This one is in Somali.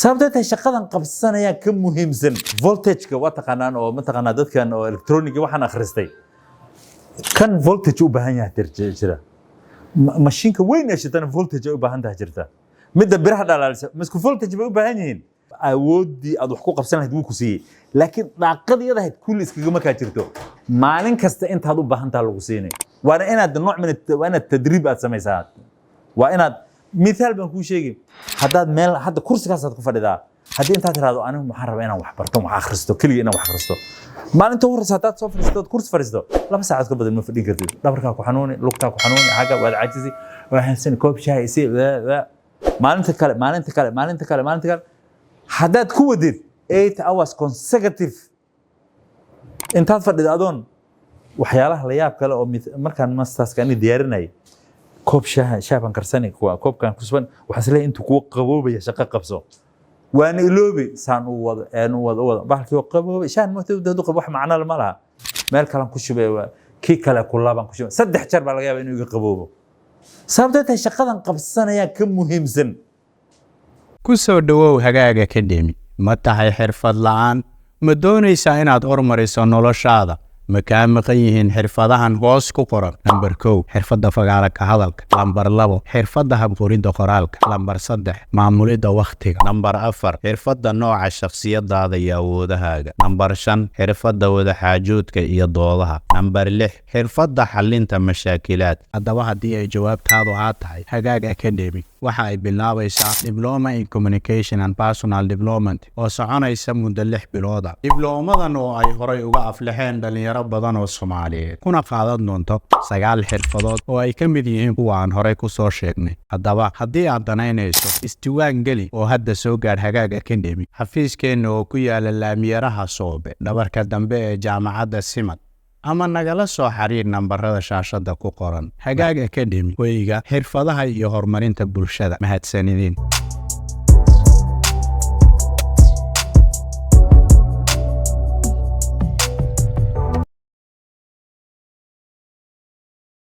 sababtoo shaqadan qabsanaya ka muhiimsan voltage-ka waa taqaanaan oo mataqaanaa dadkan oo electronic waxaan akhristay kan voltage u baahan yahay jira mashiinka weyn ee shidan voltage u baahan tahay jirta midda biraha dhalaalisa masku voltage bay u baahan yihiin awoodii aad wax ku qabsan lahayd wuu ku siiyay laakiin daaqadiyada ahayd kulli iskaga markaa jirto maalin kasta intaad u baahan tahay lagu siinay waana inaad nooc min tadriib aad samaysaa waa inaad مثال بنكون شيء حداد ميل حتى كرسي كاسات كفردا حدي أنت ترى أنا محرم أنا وحبرتهم وحخرستو كلي أنا وحخرستو ما أنت ورثات صوف فرستو كرسي فرستو لا بس عاد قبل المفروض يقدر لا بركاكو حنوني لقتاكو حنوني حاجة ولا عجزي وحسن كوب شاي يصير لا ما أنت كلام حداد كودد 8 hours consecutive أنت تفرد أدون وحياله لياب كلا أو مركان مستاس كأني ديارناي كوب شابان كرساني كوب كان كسبان وحسلي أنتوا كوب قبوبة يا شقة قبصو وأنا إلوبي سان وضع أنا وضع بحكي قبوبة شان ما تبدأ قبوح معنا المرها مال كلام كشبه كي كلا كلها بان كشبه سد حجر بالغياب إنه يجي قبوبة سببت الشقة قبصنا يا كم مهم زن كسر دواو هجاجة كديمي متى هي حرفة لعان مدوني ساينات أورمريس ونولشادا مكان مقيهن حرفدهن هوس ku qoran number 2 xirfada fagaarka hadalka number 2 xirfada habqorinta qoraalka number 3 maamulida waqtiga number 4 xirfada nooca shakhsiyadaada iyo awoodahaaga number 5 xirfada wada xaajoodka iyo doodaha number 6 xirfada xalinta mashaakilaad hadaba hadii ay jawaabtaadu aad tahay hagaag academy waxa ay bilaabaysaa diploma in communication and personal development oo soconaysa muddo 6 bilood ah diblomadan oo ay horay uga aflaxeen dhalinyaro badan oo Soomaaliyeed kuna qaadan doonto 9 xirfadood oo ay ka mid yihiin kuwa aan horay ku soo sheegnay hadaba hadii aad danaynayso istiwaan gali oo hadda soo gaar hagaag academy xafiiskeena oo ku yaala laamiyaraha Soobe dhabarka dambe ee jaamacadda Simad ama nagala soo xariir nambarada shaashada ku qoran hagaag academy wayga xirfadaha iyo horumarinta bulshada mahadsanidin